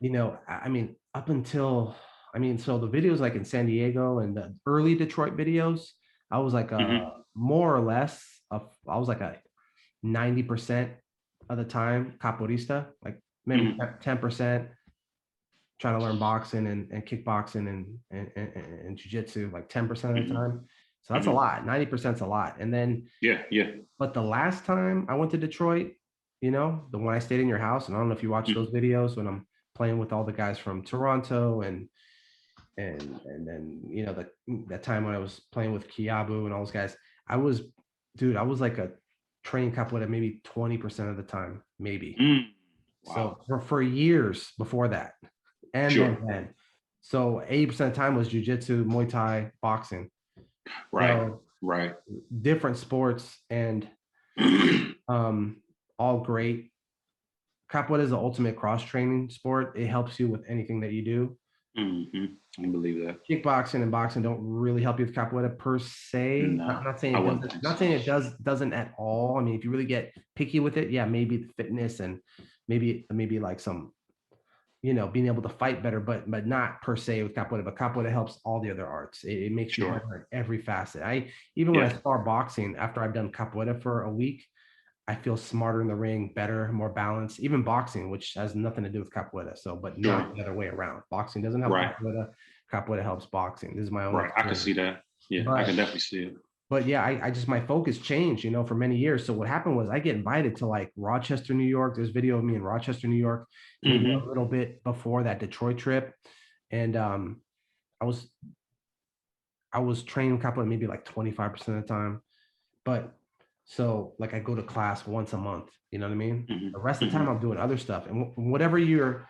you know, I mean, up until, I mean, so the videos like in San Diego and the early Detroit videos, I was like more or less, I was like a 90% of the time capoeirista, like maybe Hmm. 10% trying to learn boxing and kickboxing and jiu-jitsu like 10% of the Hmm. time. So that's a Hmm. lot. 90% is a lot. And then, Yeah, yeah. but the last time I went to Detroit, you know, the one I stayed in your house, and I don't know if you watch those Hmm. videos when I'm playing with all the guys from Toronto and then you know that time when I was playing with Kiabu and all those guys, I was, dude, I was like a training couple at maybe 20% of the time, maybe. Mm. So Wow. for years before that, and Sure. then so 80% of the time was jujitsu, Muay Thai, boxing. Right. So Right. different sports and um all great. Capoeira is the ultimate cross training sport. It helps you with anything that you do. Hmm. I believe that. Kickboxing and boxing don't really help you with capoeira per se. No, Not saying I it wouldn't doesn't. think Not so. saying it doesn't at all. I mean, if you really get picky with it, yeah, maybe the fitness and maybe like some, you know, being able to fight better, but not per se with capoeira. But capoeira helps all the other arts. It makes you Sure. better in every facet. I even when I Yeah. spar boxing after I've done capoeira for a week, I feel smarter in the ring, better, more balanced. Even boxing, which has nothing to do with capoeira. So, but not Sure. the other way around. Boxing doesn't help Right. capoeira. Capoeira helps boxing. This is my own Right. I can experience. see that. Yeah, I can But definitely see it. but yeah, I just my focus changed, you know, for many years. So what happened was I get invited to like Rochester, New York. There's video of me in Rochester, New York, maybe a Hmm. little bit before that Detroit trip. And I was I was training capoeira maybe like 25% of the time. But so like I go to class once a month, you know what I mean? Hmm. The rest of the time Hmm. I'm doing other stuff. And whatever you're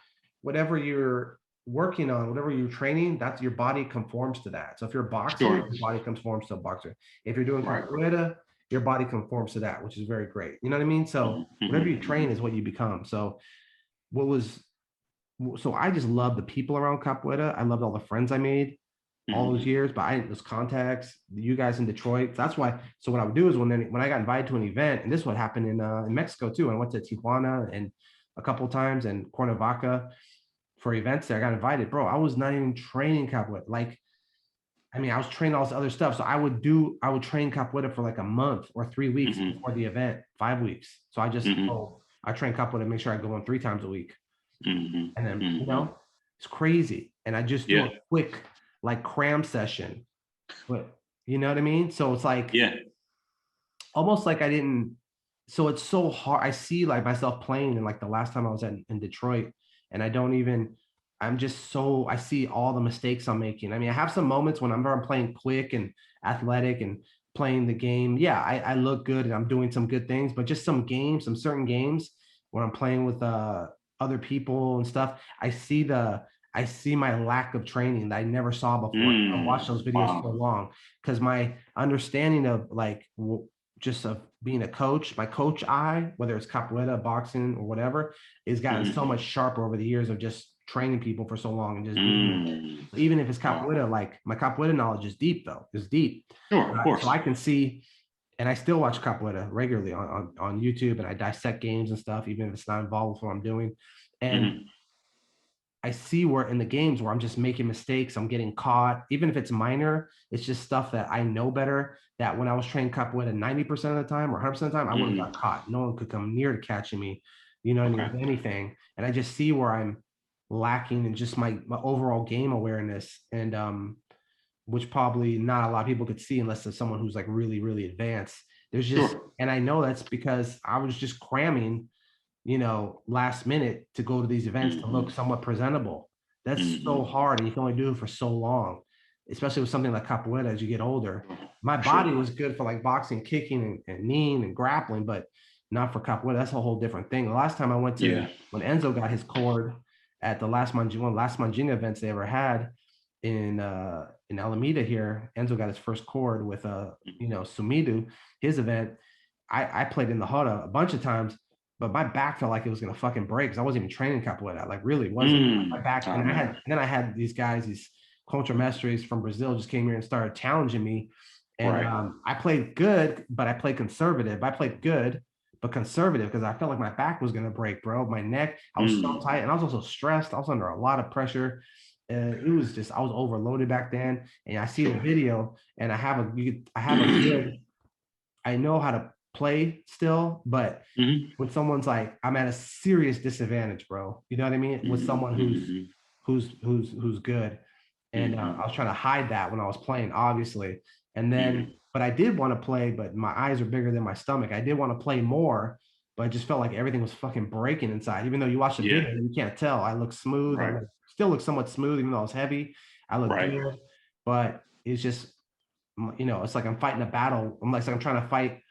working on, whatever you're training, that's your body conforms to that. So if you're boxing, Sure. your body conforms to a boxer. If you're doing Right. capoeira, your body conforms to that, which is very great. You know what I mean? So Hmm. whatever Hmm. you train is what you become. So what was so I just love the people around capoeira. I loved all the friends I made all those Hmm. years, but I those contacts, you guys in Detroit. So that's why. So what I would do is when I got invited to an event, and this would happen in Mexico too. I went to Tijuana and a couple of times and Cuernavaca for events there. I got invited, bro. I was not even training capoeira. Like, I mean, I was training all this other stuff. So I would train capoeira for like a month or 3 weeks Hmm. before the event, 5 weeks. So I just, Hmm. oh, I train capoeira to make sure I go in 3 times a week. Hmm. And then, you Hmm. know, it's crazy. And I just do Yeah. a quick like cram session. But you know what I mean? So it's like Yeah. almost like I didn't. So it's so hard. I see like myself playing and like the last time I was in Detroit, and I don't even. I'm just so I see all the mistakes I'm making. I mean, I have some moments when I'm playing quick and athletic and playing the game. Yeah, I look good and I'm doing some good things, but just some games, some certain games when I'm playing with other people and stuff, I see my lack of training that I never saw before. I watched those videos so Wow. long because my understanding of like just of being a coach, my coach eye, whether it's capoeira, boxing, or whatever, has gotten Hmm. so much sharper over the years of just training people for so long and just being. Mm. So even if it's Wow. capoeira, like my capoeira knowledge is deep though, is deep. Sure, of So course. I can see, and I still watch capoeira regularly on YouTube, and I dissect games and stuff, even if it's not involved with what I'm doing. And Hmm. I see where in the games where I'm just making mistakes, I'm getting caught, even if it's minor, it's just stuff that I know better. That when I was training capoeira 90% of the time or 100% of the time, I would have got Hmm. caught. No one could come near to catching me, you know what I mean, Okay. with anything. And I just see where I'm lacking in just my overall game awareness. And which probably not a lot of people could see unless there's someone who's like really, really advanced. There's just, Sure. and I know that's because I was just cramming, you know, last minute to go to these events to look Hmm. somewhat presentable. That's so Hmm. hard, and you can only do it for so long, especially with something like capoeira as you get older. My body Sure. was good for like boxing, kicking, and kneeing and grappling, but not for capoeira. That's a whole different thing. The last time I went to Yeah. when Enzo got his cord at the last Mandinga events they ever had in Alameda here, Enzo got his first cord with you know, Sumidu, his event. I played in the Huda a bunch of times, but my back felt like it was gonna fucking break because I wasn't even training capoeira. Like really wasn't. My back, Oh and man. then I had these guys, these contramestres from Brazil, just came here and started challenging me. And Right. I played good, but I played conservative. I played good, but conservative because I felt like my back was gonna break, bro. My neck, I was so tight, and I was also stressed. I was under a lot of pressure. It was just I was overloaded back then, and I see the video, and I have a good, I know how to play still, but when someone's like, I'm at a serious disadvantage, bro. You know what I mean? With someone who's good, and I was trying to hide that when I was playing, obviously. And then, but I did want to play, but my eyes are bigger than my stomach. I did want to play more, but I just felt like everything was fucking breaking inside. Even though you watch the video, you can't tell. I look smooth. Right. Still look somewhat smooth, even though I was heavy. I look good, but it's just, you know, it's like I'm fighting a battle. I'm trying to fight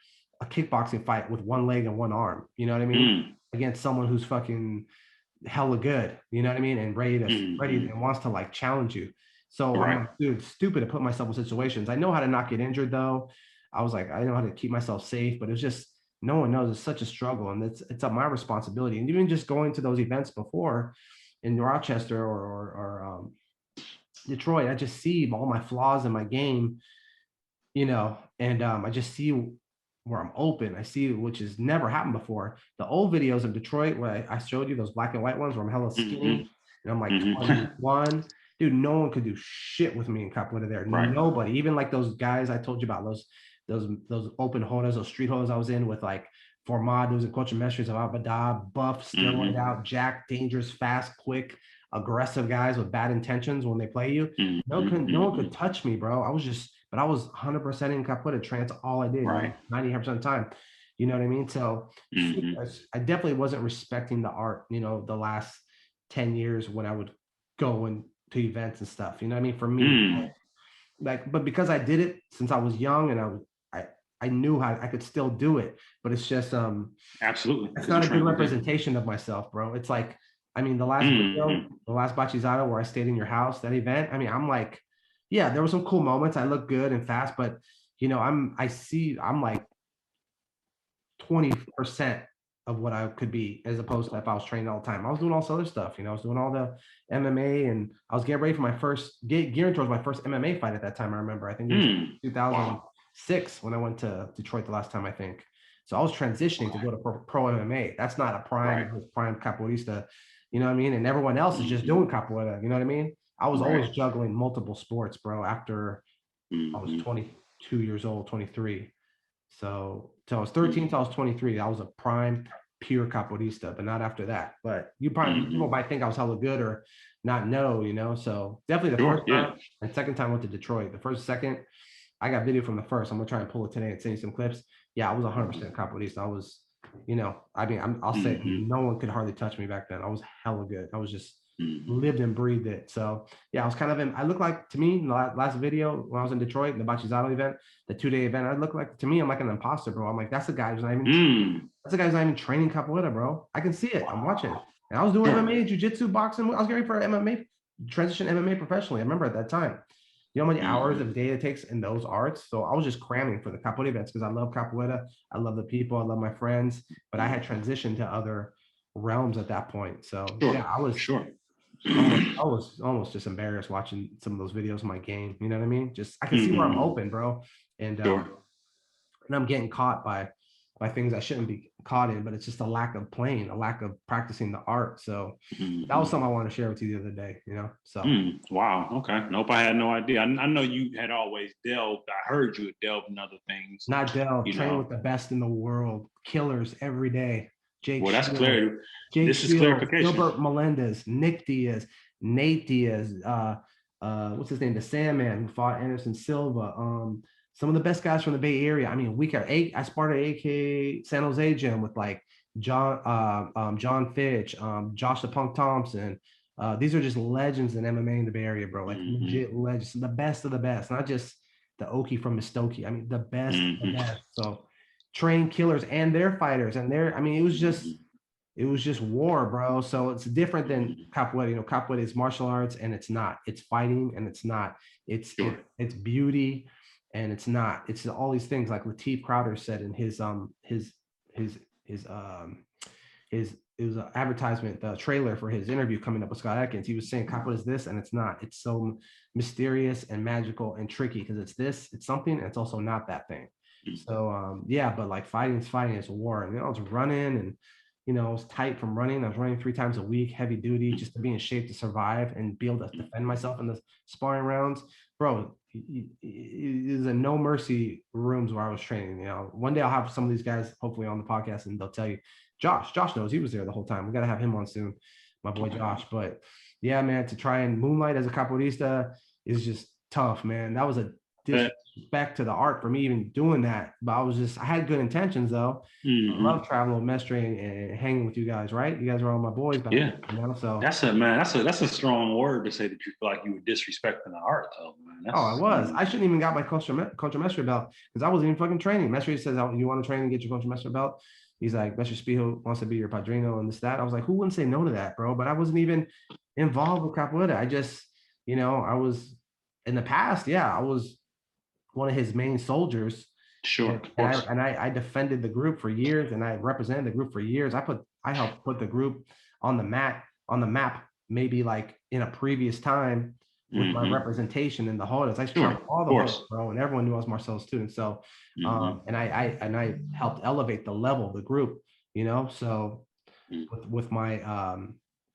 a kickboxing fight with one leg and one arm. You know what I mean? Against someone who's fucking hella good. You know what I mean? And ready and wants to like challenge you. So I'm like, dude, stupid to put myself in situations. I know how to not get injured though. I was like, I know how to keep myself safe, but it's just no one knows. It's such a struggle, and it's my responsibility. And even just going to those events before in Rochester or Detroit, I just see all my flaws in my game, you know, and I just see where I'm open. I see, which has never happened before. The old videos of Detroit where I showed you those black and white ones where I'm hella skinny and I'm like 21. Dude, no one could do shit with me in Capoeira there. Nobody, even like those guys I told you about, those open rodas, those street rodas I was in with like Formados and Coachemestres of Abada, buff, steroid out, jack, dangerous, fast, quick, aggressive guys with bad intentions when they play you. No one could touch me, bro. But I was 100% in Capoeira trance all I did, 90% of the time. You know what I mean? So I definitely wasn't respecting the art, you know, the last 10 years when I would go and to events and stuff. You know what I mean? For me, like, but because I did it since I was young and I knew how I could still do it, but it's just absolutely, it's not a good representation of myself, bro. It's like, I mean, the last video, the last Bachizado where I stayed in your house, that event, I mean, I'm like, yeah, there were some cool moments. I look good and fast, but you know, I'm like 20% of what I could be, as opposed to if I was training all the time. I was doing all this other stuff, you know, I was doing all the MMA, and I was getting ready for my gearing towards my first MMA fight at that time. I remember, I think it was 2006 when I went to Detroit the last time, I think. So I was transitioning to go to pro MMA. That's not a prime capoeirista, you know what I mean? And everyone else is just doing capoeira, you know what I mean? I was always juggling multiple sports, bro, after I was 22 years old, 23. So I was 13 till I was 23. I was a prime pure capoeirista, but not after that. But people might think I was hella good or not know, you know. So definitely the first time and second time I went to Detroit. The first, second, I got video from the first. I'm gonna try and pull it today and send you some clips. Yeah, I was 100% capoeirista. I was, you know, I mean, I'll say no one could hardly touch me back then. I was hella good. I was just lived and breathed it. So yeah, I was kind of I look like, to me, in the last video when I was in Detroit, the Bachizado event, the 2-day event, I look like, to me, I'm like an imposter, bro. I'm like, that's a guy who's not even training capoeira, bro. I can see it. I'm watching. And I was doing MMA, jiu-jitsu, boxing. I was getting for MMA, transition MMA professionally. I remember at that time. You know how many hours of day it takes in those arts? So I was just cramming for the capoeira events because I love capoeira. I love the people. I love my friends. But I had transitioned to other realms at that point. So yeah, I was almost just embarrassed watching some of those videos of my game. You know what I mean? Just I can see where I'm open, bro. And I'm getting caught by things I shouldn't be caught in, but it's just a lack of playing, a lack of practicing the art. So that was something I wanted to share with you the other day, you know? So wow. Okay. Nope, I had no idea. I know you had always delved. I heard you had delved in other things. Not delved, train with the best in the world, killers every day. Jake well, that's Shields, clear. This is clarification. Gilbert Melendez, Nick Diaz, Nate Diaz, what's his name? The Sandman, who fought Anderson Silva. Some of the best guys from the Bay Area. I mean, I sparred at AK San Jose gym with like John Fitch, Josh the Punk Thompson. These are just legends in MMA in the Bay Area, bro. Like legit legends, the best of the best, not just the Oki from Muskoka. I mean, the best of the best. So trained killers and their fighters, and I mean, it was just war, bro. So it's different than capoeira. You know, capoeira is martial arts, and it's not. It's fighting, and it's not. It's beauty, and it's not. It's all these things, like Lateef Crowder said in his it was an advertisement, the trailer for his interview coming up with Scott Atkins. He was saying capoeira is this, and it's not. It's so mysterious and magical and tricky because it's this, it's something, and it's also not that thing. So yeah, but like fighting is fighting, it's a war. And I was running and I was tight from running. I was running 3 times a week, heavy duty, just to be in shape to survive and be able to defend myself in the sparring rounds. Bro, is a no mercy rooms where I was training. One day I'll have some of these guys hopefully on the podcast and they'll tell you. Josh knows, he was there the whole time. We got to have him on soon, my boy Josh. But yeah, man, to try and moonlight as a capoeirista is just tough, man. That was a disrespect to the art for me even doing that. But I had good intentions though. I love traveling with Mestre and hanging with you guys, right? You guys are all my boys back then, so that's a strong word to say that you feel like you were disrespecting the art, though, man. I was. I shouldn't even got my Coach Mestre belt because I wasn't even fucking training. Mestre says, "You want to train and get your Coach Mestre belt?" He's like, "Mestre Spijo wants to be your padrino and this that." I was like, "Who wouldn't say no to that, bro?" But I wasn't even involved with capoeira. I just, I was in the past. Yeah, I was one of his main soldiers. Sure. And I defended the group for years, and I represented the group for years. I helped put the group on the map, maybe like in a previous time with my representation in the holders. I traveled all the holders, bro, and everyone knew I was Marcel's student. So, and I helped elevate the level of the group, so with my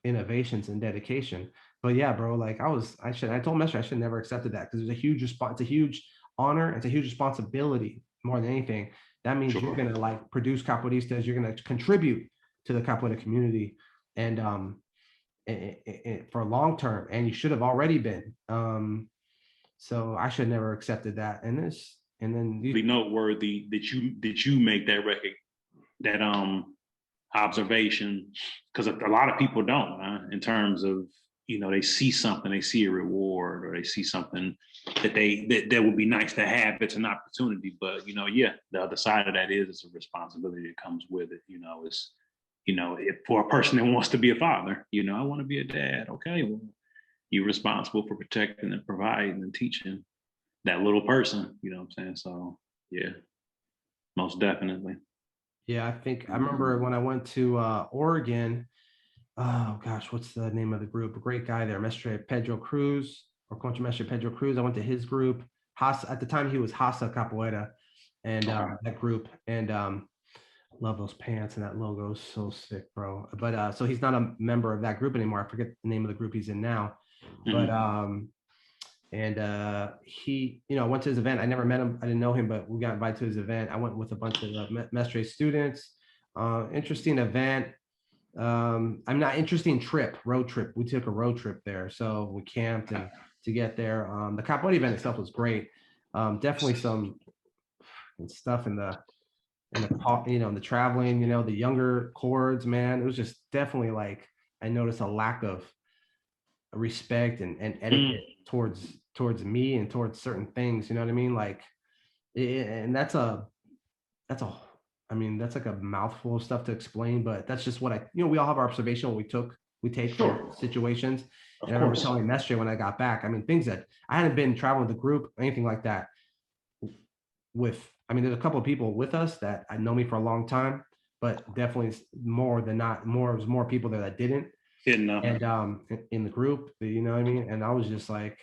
innovations and dedication. But yeah, bro, like I told Mestre I should never accepted that because it's a huge response, it's a huge honor, it's a huge responsibility more than anything. That means you're gonna like produce capoeiristas, you're gonna contribute to the capoeira community, and for long term, and you should have already been. So I should never accepted that. And then noteworthy that you make that observation, because a lot of people don't, in terms of they see something, they see a reward, or they see something that would be nice to have. It's an opportunity, but the other side of that is it's a responsibility that comes with it. It's if for a person that wants to be a father, I want to be a dad. Okay, well, you're responsible for protecting and providing and teaching that little person. You know what I'm saying? So yeah, most definitely. Yeah, I remember when I went to Oregon. Oh gosh, what's the name of the group? A great guy there, Mestre Pedro Cruz, or Contra Mestre Pedro Cruz. I went to his group. At the time he was Hasa Capoeira, and that group. And love those pants, and that logo is so sick, bro. But so he's not a member of that group anymore. I forget the name of the group he's in now. But and he, went to his event. I never met him. I didn't know him, but we got invited to his event. I went with a bunch of Mestre students. Interesting event. I'm not interesting road trip. We took a road trip there. So we camped and to get there. The Capoeira event itself was great. Definitely some stuff in the traveling, the younger chords, man. It was just definitely like, I noticed a lack of respect and etiquette towards me and towards certain things, you know what I mean? Like, and that's like a mouthful of stuff to explain, but that's just what we all have our observation, what we take from situations. And I remember telling Mestre when I got back, things that I hadn't been traveling with the group, anything like that there's a couple of people with us that I know me for a long time, but definitely more people there that didn't. And in the group, you know what I mean? And I was just like,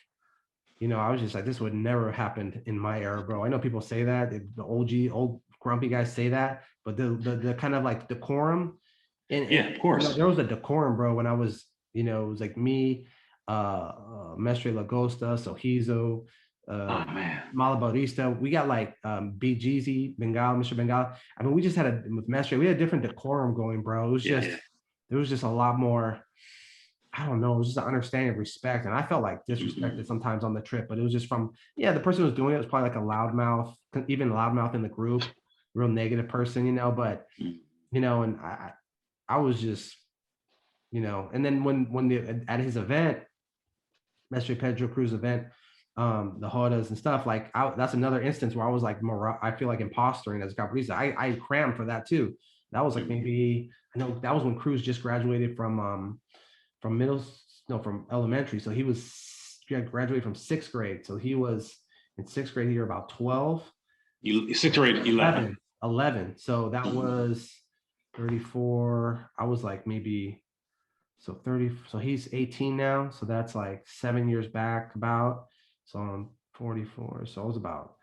this would never have happened in my era, bro. I know people say that, the old grumpy guys say that, but the kind of like decorum. And of course. There was a decorum, bro, when I was, it was like me, Mestre Lagosta, Sohizo, Malabarista. We got like BGZ, Bengal, Mr. Bengal. We just had with Mestre, we had a different decorum going, bro. It was there was just a lot more, I don't know, it was just an understanding of respect. And I felt like disrespected sometimes on the trip, but it was just from, the person who was doing it was probably like a loudmouth, even loudmouth in the group, real negative person, but, and I was just, and then when at his event, Mestre Pedro Cruz event, the rodas and stuff, like that's another instance where I was like, I feel like impostering as a capoeirista. I crammed for that too. That was like maybe, I know that was when Cruz just graduated from elementary. So he graduated from 6th grade. So he was in 6th grade, you're about 12. 6th grade, 11. So that was 34. I was like maybe, so 30. So he's 18 now. So that's like 7 years back about. So I'm 44. So I was about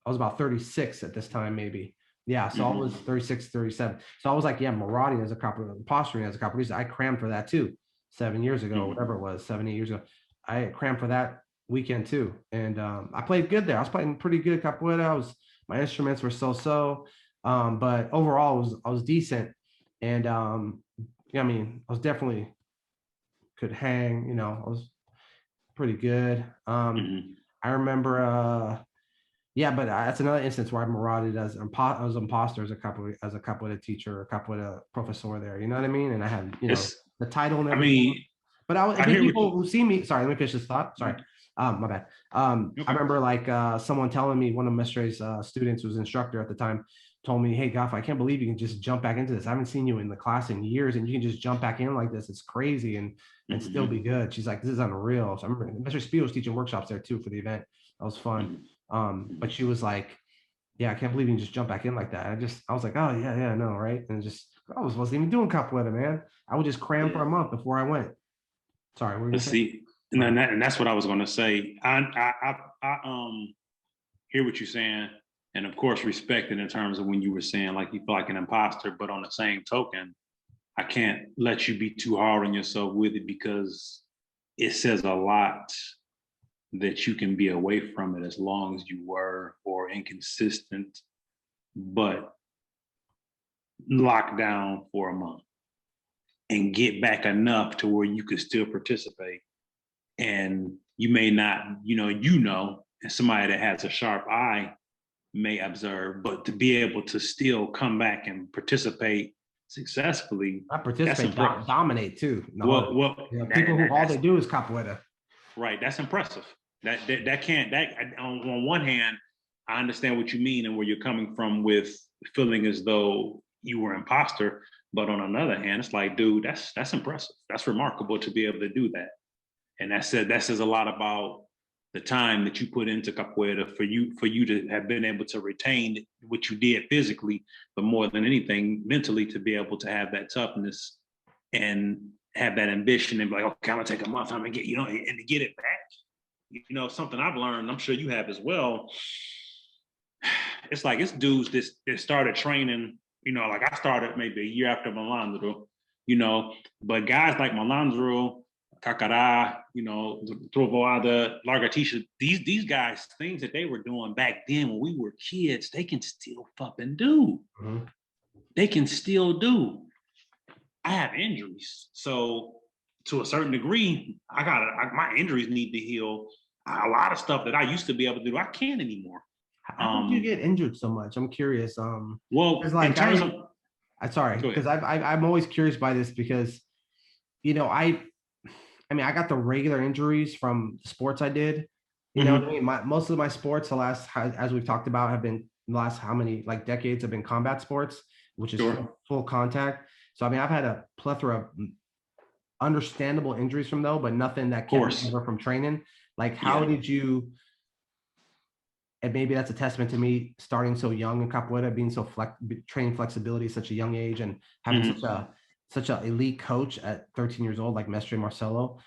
I was about 36 at this time, maybe. Yeah, so I Mm-hmm. was 36, 37. So I was like, yeah, marauding as a capoeira, impostering as a capoeirista. I crammed for that too, 7 years ago, Mm-hmm. whatever it was, 7, 8 years ago. I crammed for that weekend too, and I played good there. I was playing pretty good capoeira. My instruments were so, but overall, I was decent, and yeah, I mean, I was definitely could hang. I was pretty good. Mm-hmm. I remember yeah, but that's another instance where I marauded as imposter as a capoeira teacher or capoeira professor there. You know what I mean? And I had It's, the title and I everything. mean, But I but hear what people you. who see me, sorry, let me finish this thought. Sorry, my bad. I Okay. remember like someone telling me, one of Mestre's students, who was instructor at the time, told me, "Hey, Goff, I can't believe you can just jump back into this. I haven't seen you in the class in years, and you can just jump back in like this. It's crazy, and still be Mm-hmm. good." She's like, "This is unreal." So I remember Mr. Speed was teaching workshops there too for the event. That was fun. But Mm-hmm. she was like, yeah, I can't believe you can just jump back in like that. I was like, oh yeah, yeah, no, right? And just wasn't even doing capoeira, man. I would just cram for Yeah. a month before I went. Sorry, what were you Let's gonna say? see. My bad. And that's what I was going to say. I hear what you're saying, and of course respect it in terms of when you were saying like you feel like an imposter, but on the same token, I can't let you be too hard on yourself with it because it says a lot that you can be away from it as long as you were or inconsistent, but locked down for a month and get back enough to where you could still participate. And you may not, and somebody that has a sharp eye may observe, but to be able to still come back and participate successfully, Not that's participate, impressive. Dominate too. No, Well, people who all they do is capoeira. right. That's impressive. That can't that on one hand, I understand what you mean and where you're coming from with feeling as though you were an imposter, but on another hand, it's like, dude, that's impressive. That's remarkable to be able to do that. And that says a lot about the time that you put into capoeira for you to have been able to retain what you did physically, but more than anything, mentally to be able to have that toughness and have that ambition and be like, okay, I'm gonna take a month, I'm gonna get, and to get it back. Something I've learned, I'm sure you have as well. It's like it's dudes that started training, like I started maybe a year after Melandro, but guys like Melandro, Kakara, Trovoada, Largatisha, these guys, things that they were doing back then when we were kids, they can still fucking do. Mm-hmm. They can still do. I have injuries. So to a certain degree, my injuries need to heal. A lot of stuff that I used to be able to do, I can't anymore. How did you get injured so much? I'm curious. Well, like in terms I'm sorry, because I'm always curious by this because, I mean, I got the regular injuries from sports I did. You know what I mean? Most of my sports, as we've talked about, have been the last how many like decades have been combat sports, which is full contact. So I mean, I've had a plethora of understandable injuries from though, but nothing that kept me ever from training. Like, how did you? And maybe that's a testament to me starting so young in capoeira, being so training flexibility at such a young age, and having such a elite coach at 13 years old, like Mestre Marcelo,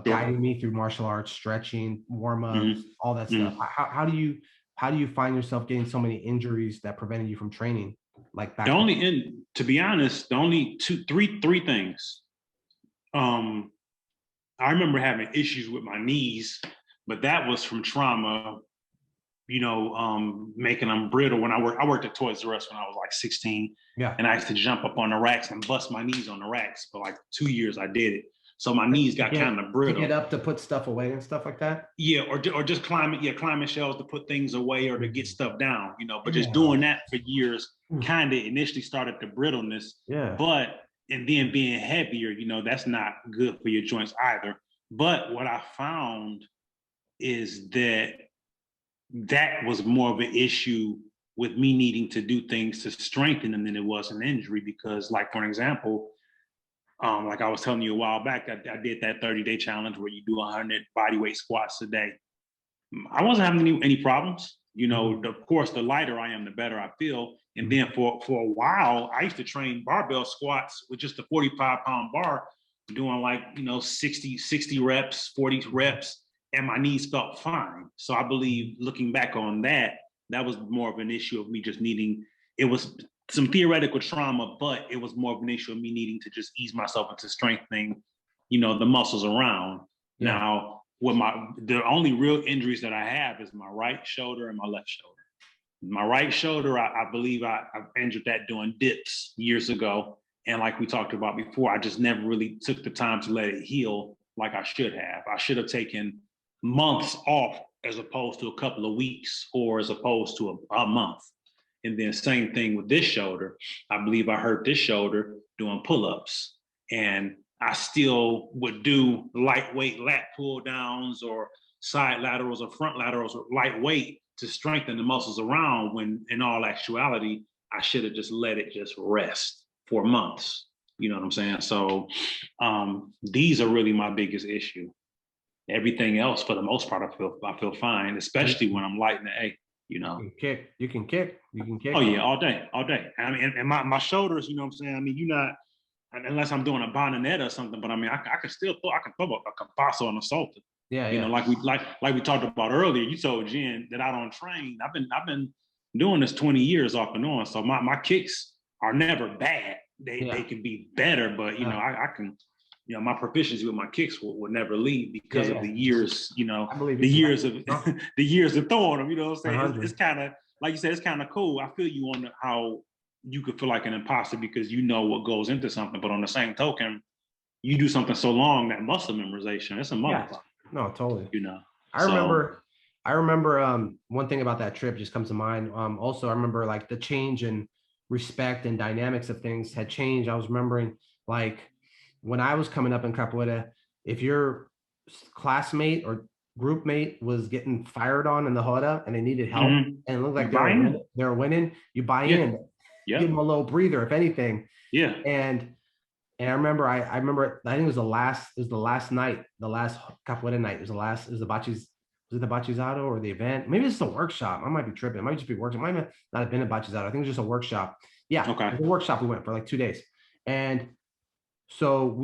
guiding me through martial arts, stretching, warm-ups, all that stuff. How do you find yourself getting so many injuries that prevented you from training? Like back to be honest, the only three things. I remember having issues with my knees, but that was from trauma, making them brittle. When I worked at Toys R Us when I was like 16. Yeah. And I used to jump up on the racks and bust my knees on the racks. For like 2 years I did it. So my knees got kind of brittle. To get up to put stuff away and stuff like that? Yeah, or just climbing shelves to put things away or to get stuff down, but just doing that for years kind of initially started the brittleness. Yeah. And then being heavier, that's not good for your joints either. But what I found is that was more of an issue with me needing to do things to strengthen them than it was an injury. Because, like, for an example, like I was telling you a while back, I did that 30-day challenge where you do 100 bodyweight squats a day. I wasn't having any problems. Of course, the lighter I am, the better I feel. And then for a while, I used to train barbell squats with just a 45-pound bar, doing like, 60 reps, 40 reps, and my knees felt fine. So I believe looking back on that that was more of an issue of me just needing, it was some theoretical trauma, but it was more of an issue of me needing to just ease myself into strengthening, the muscles around. Yeah. Now, the only real injuries that I have is my right shoulder and my left shoulder. My right shoulder, I believe I injured that doing dips years ago. And like we talked about before, I just never really took the time to let it heal like I should have. I should have taken months off as opposed to a couple of weeks or as opposed to a month. And then same thing with this shoulder. I believe I hurt this shoulder doing pull-ups. And I still would do lightweight lat pull downs or side laterals or front laterals or lightweight to strengthen the muscles around, when in all actuality, I should have just let it just rest for months. You know what I'm saying? So these are really my biggest issue. Everything else, for the most part, I feel fine, especially when I'm light in the A. You can kick. Oh yeah, all day. I mean, and my shoulders, you know what I'm saying? I mean, you're not, unless I'm doing a bonnet or something, but I mean, I can still throw, I can throw a capasso and a salta. Yeah. Like we talked about earlier, you told Jen that I don't train. I've been doing this 20 years off and on. So my kicks are never bad. They can be better, but I can, my proficiency with my kicks will never leave because of the years, I believe the years of the years of throwing them, you know what I'm saying? It's kind of, like you said, it's kind of cool. I feel you on how you could feel like an imposter because you know what goes into something, but on the same token, you do something so long, that muscle memorization, it's a motherfucker. Yeah. No, totally. I I remember one thing about that trip just comes to mind. Also, I remember like the change in respect and dynamics of things had changed. I was remembering like when I was coming up in Capoeira, if your classmate or group mate was getting fired on in the roda and they needed help and it looked like they were winning, you buy in, give them a little breather, if anything. Yeah. And I remember, I remember, I think it was the last night, the last Capoeira night. It was the Bachizado or the event? Maybe it's a workshop. I might be tripping. It might just be workshop. It might not have been a Bachizado. I think it was just a workshop. Yeah. Okay. It was a workshop we went for like 2 days. And so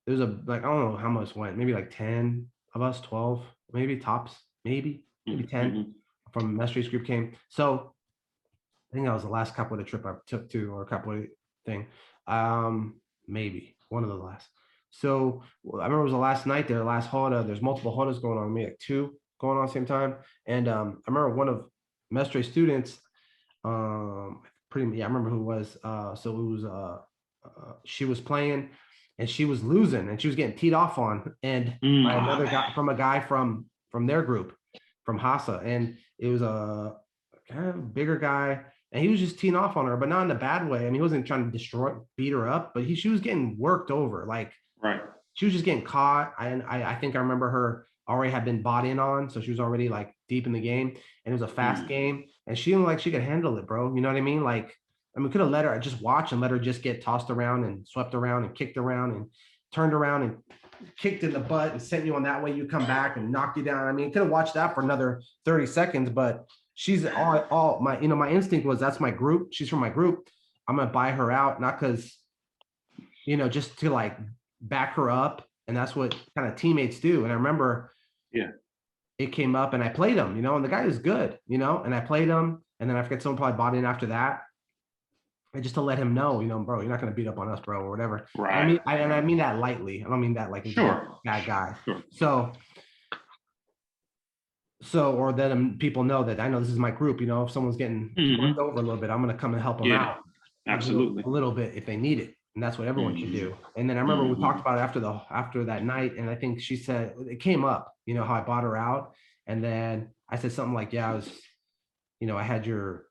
there was I don't know how much went, maybe like 10 of us, 12, maybe tops, maybe 10 from Mestres group came. So I think that was the last Capoeira trip I took to, or Capoeira thing. Maybe one of the last. So I remember it was the last night there, last roda. There's multiple rodas going on, maybe like 2 going on at the same time. And I remember one of Mestres students, I remember who it was. So it was she was playing and she was losing and she was getting teed off on, and by another guy, from a guy from their group, from Hassa. And it was a kind of bigger guy. And he was just teeing off on her, but not in a bad way. I mean, he wasn't trying to beat her up, but she was getting worked over. Like, right. She was just getting caught. I think I remember her already had been bought in on, so she was already like deep in the game, and it was a fast game, and she didn't like she could handle it, bro. You know what I mean? Like, I mean, could have let her just watch and let her just get tossed around and swept around and kicked around and turned around and kicked in the butt and sent you on that way. You come back and knocked you down. I mean, could have watched that for another 30 seconds, but she's all my, my instinct was that's my group. She's from my group. I'm going to buy her out, not because, just to like back her up. And that's what kind of teammates do. And I remember it came up and I played him, and the guy is good, and I played him. And then I forget, someone probably bought in after that. And just to let him know, bro, you're not going to beat up on us, bro, or whatever. Right. I mean that lightly. I don't mean that like a bad guy. Sure. So, or then people know that I know this is my group, if someone's getting worked over a little bit, I'm going to come and help them out. Absolutely. A little bit if they need it. And that's what everyone can do. And then I remember we talked about it after that night. And I think she said, it came up, how I bought her out. And then I said something like, yeah, I was, I had your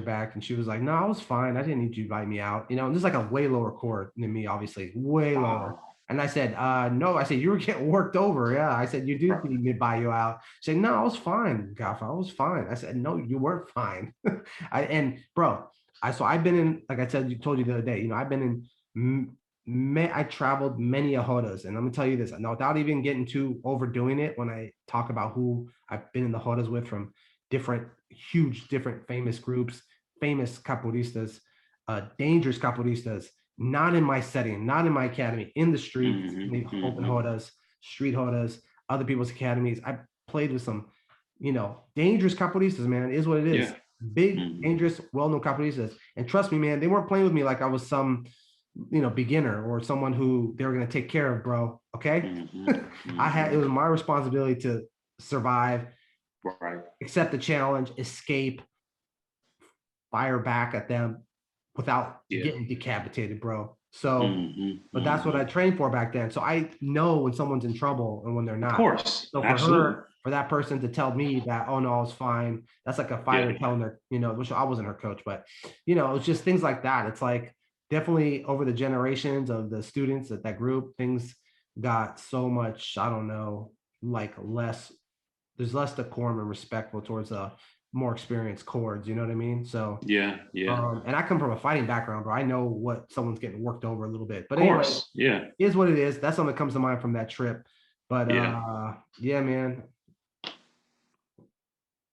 back. And she was like, no, I was fine. I didn't need you to buy me out. And this is like a way lower chord than me, obviously, way lower. And I said, no, I said, you were getting worked over. Yeah. I said, you do need me to buy you out. She said, no, I was fine, Gaff. I was fine. I said, no, you weren't fine. So I've been in, like I said, told you the other day, I've been in, I traveled many rodas. And I'm gonna tell you this, now, without even getting too overdoing it, when I talk about who I've been in the rodas with from different famous groups, famous capoeiristas, dangerous capoeiristas, not in my setting, not in my academy, in the streets, open rodas, street rodas, other people's academies. I played with some you know, dangerous capoeiristas, man, is what it is. Yeah. Big, dangerous, well-known capoeiristas. And trust me, man, they weren't playing with me like I was some, you know, beginner or someone who they were going to take care of, bro. Okay. It was my responsibility to survive, Right. accept the challenge, escape, fire back at them without getting decapitated, bro. So, but that's what I trained for back then. So I know when someone's in trouble and when they're not. Of course. So Absolutely. for that person to tell me that, oh no, it's fine. That's like a fighter telling their, you know, which I wasn't her coach, but you know, it's just things like that. It's like definitely over the generations of the students at that group, things got so much, I don't know, like there's less decorum and respectful towards more experienced chords, you know what I mean? So yeah. and I come from a fighting background, bro. I know what someone's getting worked over a little bit. But Of anyway, course. Yeah. it is what it is. That's something that comes to mind from that trip. But yeah, man.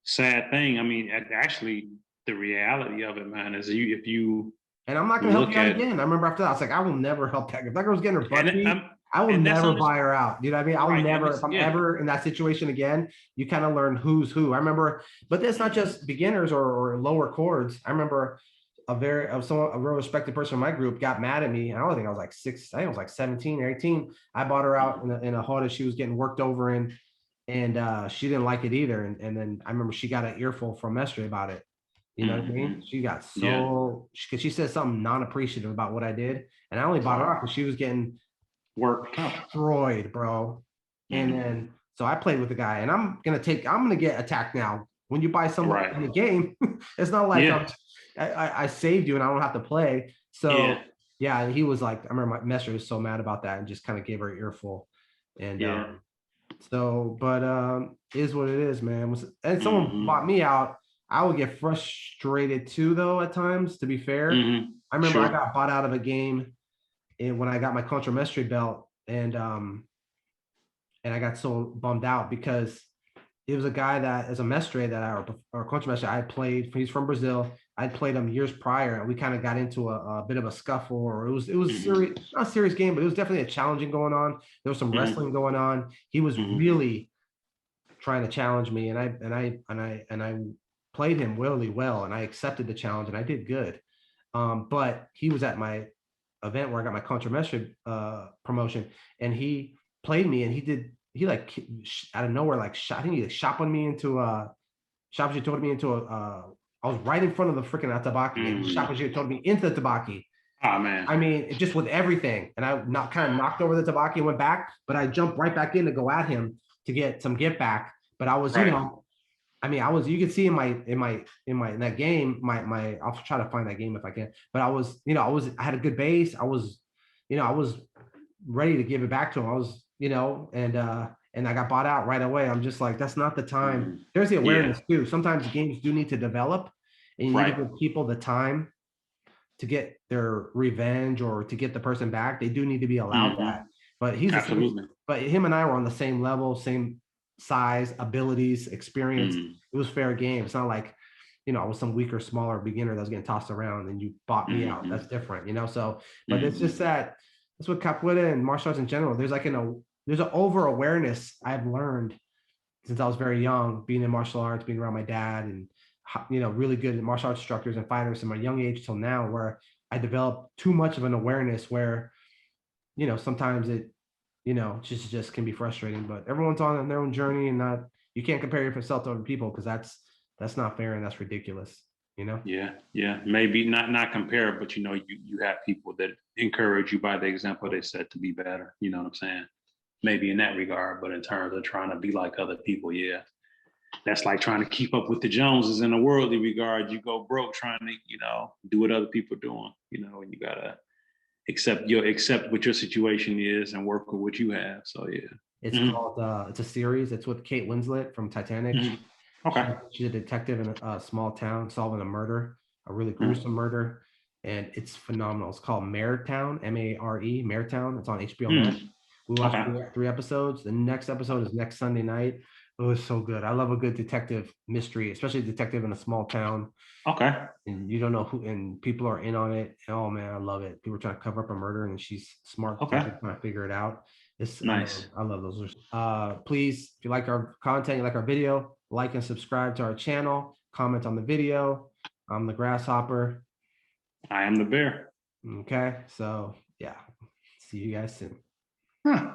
Sad thing. I mean, actually, the reality of it, man, is if you And I'm not gonna help look you out at again. I remember after that, I was like, I will never help that girl. If that girl's getting her butt beat, I will and that's never under, buy her out. You know what I mean? I'll right, and never, it's, if I'm ever in that situation again, you kind of learn who's who. I remember, but it's not just beginners or lower chords. I remember a real respected person in my group got mad at me. I don't think I was like I think I was like 17 or 18. I bought her out in a roda she was getting worked over in, and she didn't like it either. And then I remember she got an earful from Mestre about it. You know what I mean? She got because she said something non-appreciative about what I did. And I only bought her off because she was getting worked destroyed, bro. And then so I played with the guy, and I'm gonna get attacked now. When you buy someone in the game, it's not like I saved you and I don't have to play. So yeah, and he was like, I remember my Messer was so mad about that and just kind of gave her an earful. And so, but is what it is, man. And someone bought me out. I would get frustrated too, though, at times, to be fair. I remember I got bought out of a game when I got my Contra Mestre belt, and I got so bummed out because it was a guy that is a Mestre or Contra Mestre I played. He's from Brazil. I'd played him years prior, and we kind of got into a bit of a scuffle, or it was serious, not a serious game, but it was definitely a challenging going on. There was some wrestling going on. He was really trying to challenge me, and I played him really well, and I accepted the challenge, and I did good. But he was at my event where I got my Contra Mestre promotion, and he played me, and he like out of nowhere, like I think he shot me into told me into I was right in front of the freaking Atabaki, and shot told me into the Tabaki. Oh man. I mean, just with everything. And I kind of knocked over the Tabaki and went back, but I jumped right back in to go at him to get some get back. But I was, you know, I mean, you could see in that game, I'll try to find that game if I can. But I was, you know, I had a good base. I was ready to give it back to him. I was, you know, and I got bought out right away. I'm just like, that's not the time. There's the awareness too. Sometimes games do need to develop, and you need to give people the time to get their revenge or to get the person back. They do need to be allowed that. But but him and I were on the same level, same size, abilities, experience. It was fair game. It's not like, you know, I was some weaker, smaller beginner that was getting tossed around and you bought me out. That's different, you know? So, but it's just that's what capoeira and martial arts in general, there's an over awareness I've learned since I was very young, being in martial arts, being around my dad, and, you know, really good martial arts instructors and fighters from a young age till now, where I developed too much of an awareness where, you know, sometimes it, you know, just can be frustrating, but everyone's on their own journey, and you can't compare yourself to other people, because that's not fair and that's ridiculous, you know? Yeah. Maybe not compare, but you know, you have people that encourage you by the example they set to be better. You know what I'm saying? Maybe in that regard, but in terms of trying to be like other people, that's like trying to keep up with the Joneses in a worldly regard. You go broke trying to, you know, do what other people are doing, you know, and you gotta accept what your situation is and work with what you have. So it's called it's a series. It's with Kate Winslet from Titanic. She's a detective in a small town solving a murder, a really gruesome murder, and it's phenomenal. It's called Maretown, Mare, Maretown. It's on HBO Max. We watched 3 episodes. The next episode is next Sunday night. It was so good. I love a good detective mystery, especially a detective in a small town. And you don't know who, and people are in on it. Oh man, I love it. People are trying to cover up a murder, and she's smart trying to figure it out. It's nice. I love those. Please, if you like our content, you like our video, like and subscribe to our channel, comment on the video. I'm the Grasshopper. I am the Bear. Okay, so yeah, see you guys soon. Huh.